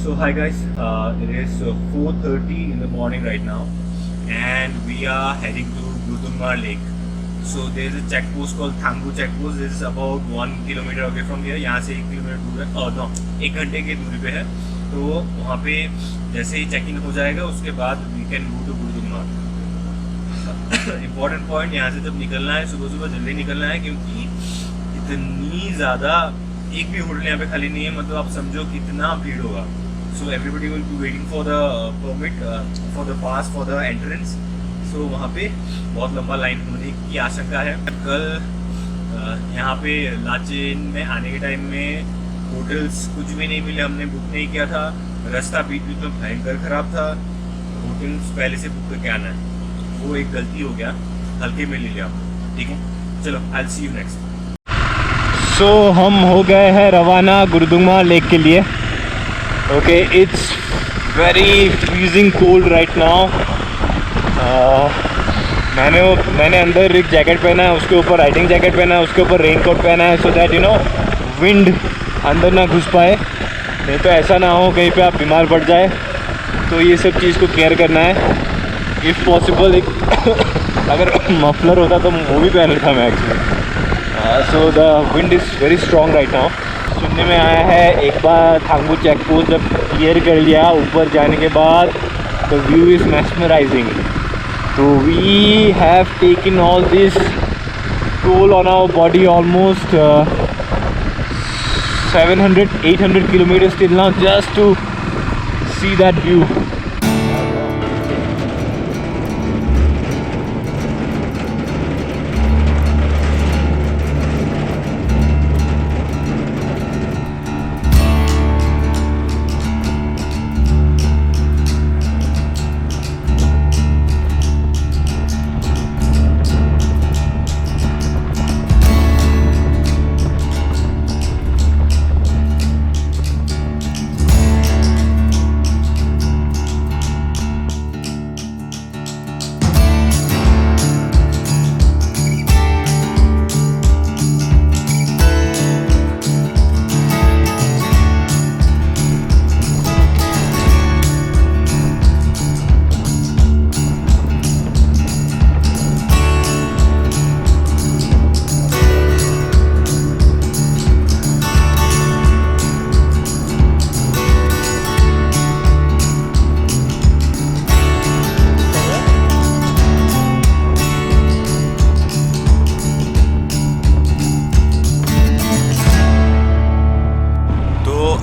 So hi guys, it is 4:30 in the morning right now, and we are heading to Gudungmar Lake. So there is a check post called Thanggu check post. This is about 1 kilometer away from here. यहाँ से 1 kilometre दूर है, और 1 घंटे की दूरी पे है. तो वहाँ पे जैसे ही चेक इन हो जाएगा उसके बाद we can go to gurdwara. Important point, यहाँ से जब निकलना है सुबह सुबह जल्दी निकलना है, क्योंकि इतनी ज़्यादा एक भी होटल यहाँ पे खाली नहीं है. मतलब आप समझो कितना भीड़ होगा. So everybody will be waiting for the permit, for the pass, for the entrance. So वहाँ पे बहुत लंबा लाइन होने की आशंका है. कल यहाँ पे लाचेन में आने के टाइम में होटल्स कुछ भी नहीं मिले. हमने बुक नहीं किया था. रास्ता बीच बीच में भयंकर ख़राब था. होटल्स पहले से बुक करके आना है, वो एक गलती हो गया. हल्के में ले लिया. ठीक है, चलो I will see you next. So हम हो गए हैं रवाना गुरुद्वारा लेक के लिए. Okay, it's very freezing cold right now. मैंने अंदर एक जैकेट पहना है, उसके ऊपर राइडिंग जैकेट पहना है, उसके ऊपर रेन कोट पहना है, so that you know wind अंदर ना घुस पाए. नहीं तो ऐसा ना हो कहीं पे आप बीमार पड़ जाए. तो ये सब चीज़ को केयर करना है. इफ़ पॉसिबल एक अगर मफलर होता तो वो भी पहन लेता मैं actually. So the wind is very strong right now. सुनने में आया है एक बार थांगू चेक पोस्ट जब क्लियर कर लिया, ऊपर जाने के बाद the view is mesmerizing. So we have taken all this toll on our body, almost 700-800 kilometers till now, just to see that view.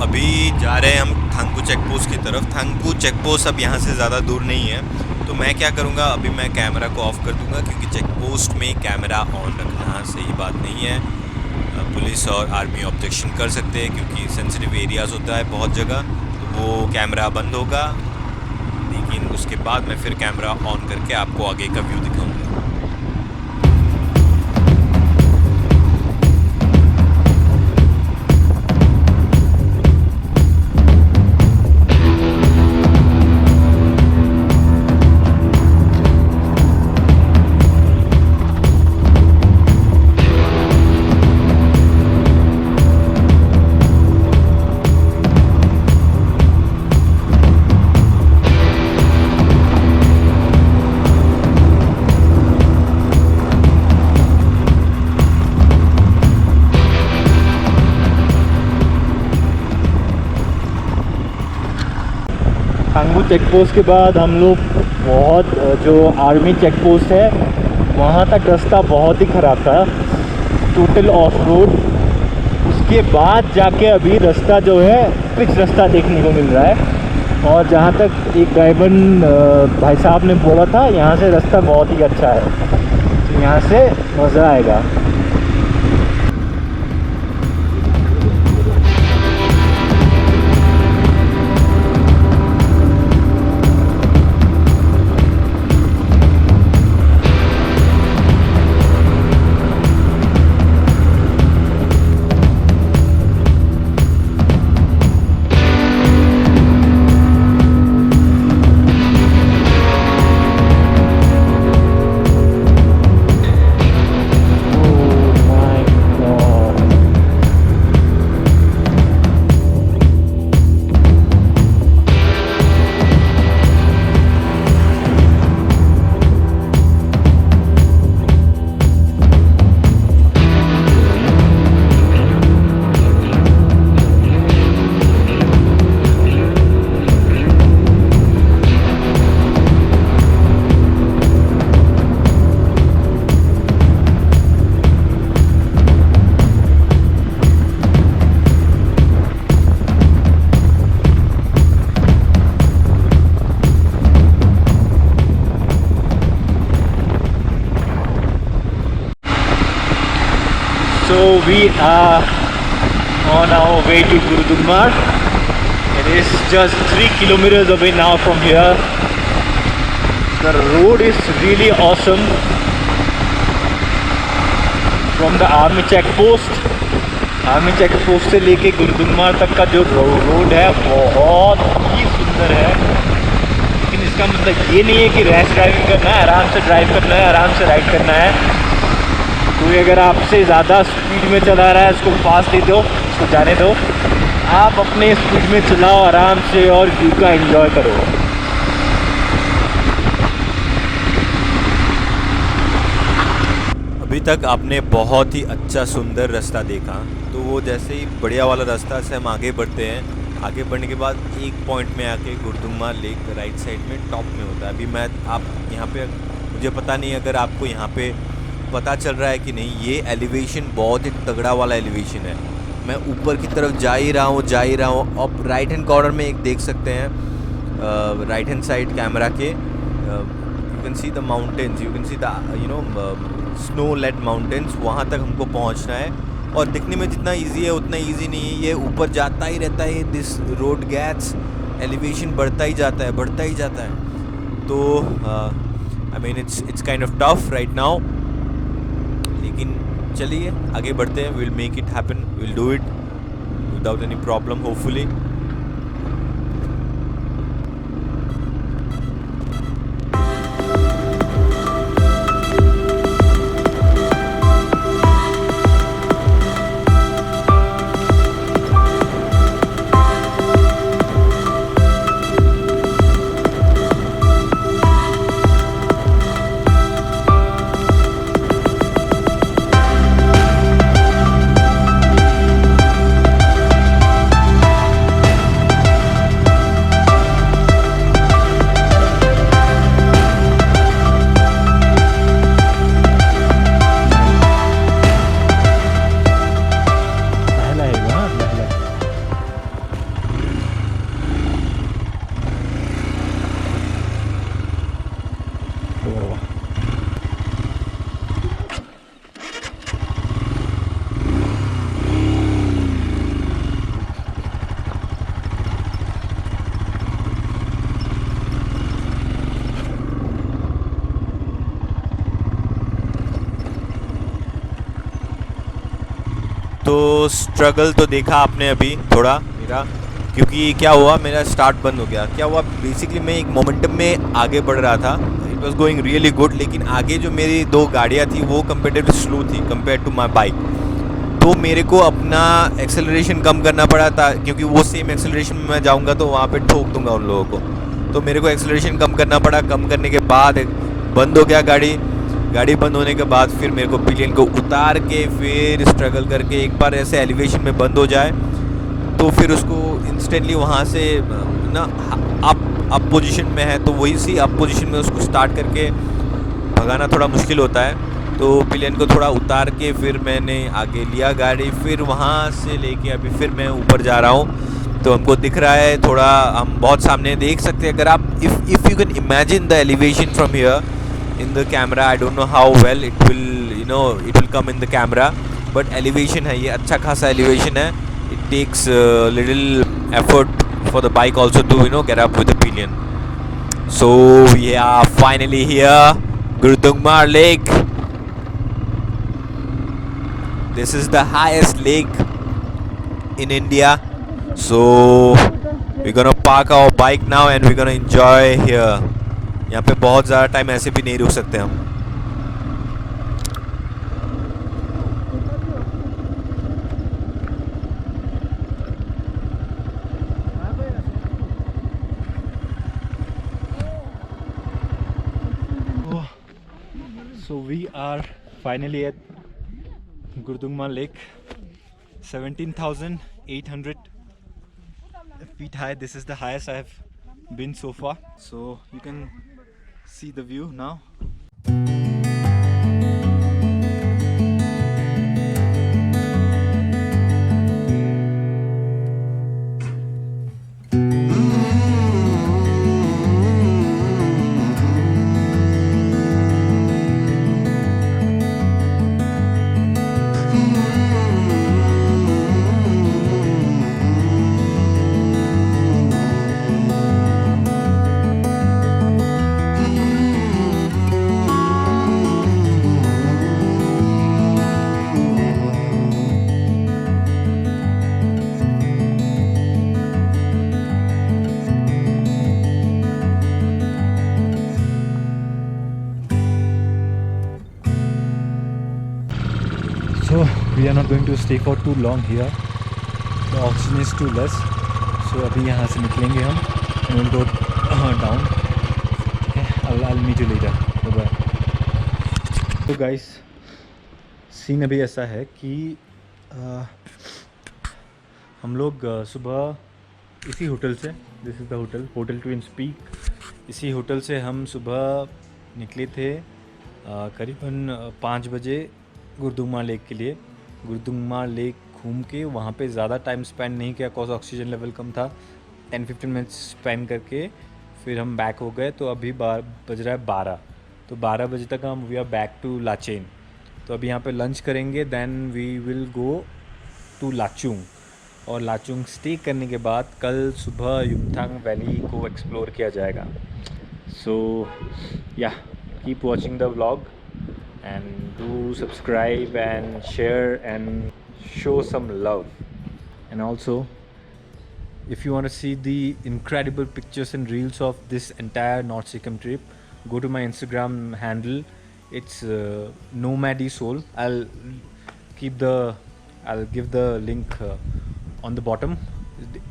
अभी जा रहे हैं हम थांगू चेक पोस्ट की तरफ. थांगू चेक पोस्ट अब यहाँ से ज़्यादा दूर नहीं है. तो मैं क्या करूँगा, अभी मैं कैमरा को ऑफ़ कर दूँगा, क्योंकि चेक पोस्ट में कैमरा ऑन रखना सही बात नहीं है. पुलिस और आर्मी ऑब्जेक्शन कर सकते हैं, क्योंकि सेंसिटिव एरियाज़ होता है बहुत जगह. तो वो कैमरा बंद होगा, लेकिन उसके बाद मैं फिर कैमरा ऑन करके आपको आगे का व्यू दिखाऊँगा. थांगू चेक पोस्ट के बाद हम लोग बहुत जो आर्मी चेक पोस्ट है वहाँ तक रास्ता बहुत ही ख़राब था, टोटल ऑफ रोड. उसके बाद जाके अभी रास्ता जो है पिच रास्ता देखने को मिल रहा है. और जहाँ तक एक ड्राइवर भाई साहब ने बोला था, यहाँ से रास्ता बहुत ही अच्छा है. तो यहाँ से मज़ा आएगा. we are on our way to Gurudungmar. It is just 3 kilometers away now from here. The road is really awesome. From the army check post से लेके गुरुदुम्मार तक का जो रोड है बहुत ही सुंदर है. लेकिन इसका मतलब ये नहीं है कि रैश ड्राइविंग करना है. आराम से ड्राइव करना है, आराम से राइड करना है. कोई अगर आपसे ज़्यादा स्पीड में चला रहा है उसको पास दे दो, उसको जाने दो. आप अपने स्पीड में चलाओ आराम से और व्यू का एंजॉय करो. अभी तक आपने बहुत ही अच्छा सुंदर रास्ता देखा. तो वो जैसे ही बढ़िया वाला रास्ता से हम आगे बढ़ते हैं, आगे बढ़ने के बाद एक पॉइंट में आके गुरुदुम्मार लेक राइट साइड में टॉप में होता है. अभी मैं आप यहाँ पे, मुझे पता नहीं अगर आपको यहाँ पे पता चल रहा है कि नहीं, ये एलिवेशन बहुत ही तगड़ा वाला एलिवेशन है. मैं ऊपर की तरफ जा ही रहा हूँ. अब राइट हैंड कॉर्नर में एक देख सकते हैं, राइट हैंड साइड कैमरा के, you can see the mountains, you can see the snow laden mountains. वहाँ तक हमको पहुँचना है. और दिखने में जितना इजी है उतना इजी नहीं है. ये ऊपर जाता ही रहता है. दिस रोड गैट्स एलिवेशन बढ़ता ही जाता है. तो I mean it's kind of tough right now. लेकिन चलिए आगे बढ़ते हैं. Will make it happen, will do it without any problem hopefully. तो स्ट्रगल तो देखा आपने अभी थोड़ा मेरा, क्योंकि क्या हुआ, मेरा स्टार्ट बंद हो गया. क्या हुआ, बेसिकली मैं एक मोमेंटम में आगे बढ़ रहा था. It was going really good. लेकिन आगे जो मेरी दो गाड़ियाँ थी वो कंपेरेटिवली स्लो थी कंपेयर टू माई बाइक. तो मेरे को अपना एक्सेलरेशन कम करना पड़ा था, क्योंकि वो सेम एक्सेलरेशन में मैं जाऊँगा तो वहाँ पर ठोक दूँगा उन लोगों को. तो मेरे को एक्सेलरेशन कम करना पड़ा. कम करने के बाद बंद हो गया गाड़ी बंद होने के बाद फिर मेरे को पिलियन को उतार के फिर स्ट्रगल करके एक बार ऐसे एलिवेशन में बंद हो जाए तो फिर उसको इंस्टेंटली वहाँ से ना अप पोजीशन में है तो वही सी अप पोजीशन में उसको स्टार्ट करके भगाना थोड़ा मुश्किल होता है. तो पिलियन को थोड़ा उतार के फिर मैंने आगे लिया गाड़ी, फिर वहाँ से लेके अभी फिर मैं ऊपर जा रहा हूँ. तो हमको दिख रहा है थोड़ा, हम बहुत सामने देख सकते हैं. अगर आप if you can imagine the elevation from here in the camera, I don't know how well it will come in the camera, but elevation है ये, अच्छा खासा elevation है. It takes little effort for the bike also to get up with the pillion. So we are finally here, Gurudungmar Lake. This is the highest lake in India. So we're gonna park our bike now and we're gonna enjoy here. यहाँ पे बहुत ज़्यादा time ऐसे भी नहीं रुक सकते हम. So we are finally at Gurudungmar Lake, 17,800 feet high. This is the highest I have been so far. So you can see the view now. We are not going to stay for too long here, the oxygen is too less. So अभी यहाँ से निकलेंगे हम and will go down. ठीक है, I'll meet you later. Bye. तो guys scene अभी ऐसा है कि हम लोग सुबह इसी होटल से, this is the hotel twins peak, इसी होटल से हम सुबह निकले थे करीबन 5 बजे गुरुदुम्मा लेक के लिए. गुरुदुम्मा लेक घूम के वहाँ पे ज़्यादा टाइम स्पेंड नहीं किया कॉज ऑक्सीजन लेवल कम था. 10-15 मिनट्स स्पेंड करके फिर हम बैक हो गए. तो अभी बज रहा है 12. तो 12 बजे तक हम we are back to Lachen. तो अभी यहाँ पे लंच करेंगे, then we will go to Lachung. और लाचुंग स्टे करने के बाद कल सुबह युमथांग वैली को एक्सप्लोर किया जाएगा. सो या, keep watching the vlog and do subscribe and share and show some love. And also, if you want to see the incredible pictures and reels of this entire North Sikkim trip, go to my Instagram handle. It's Nomady Soul. I'll give the link on the bottom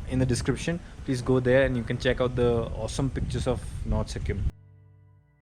in the description. Please go there and you can check out the awesome pictures of North Sikkim.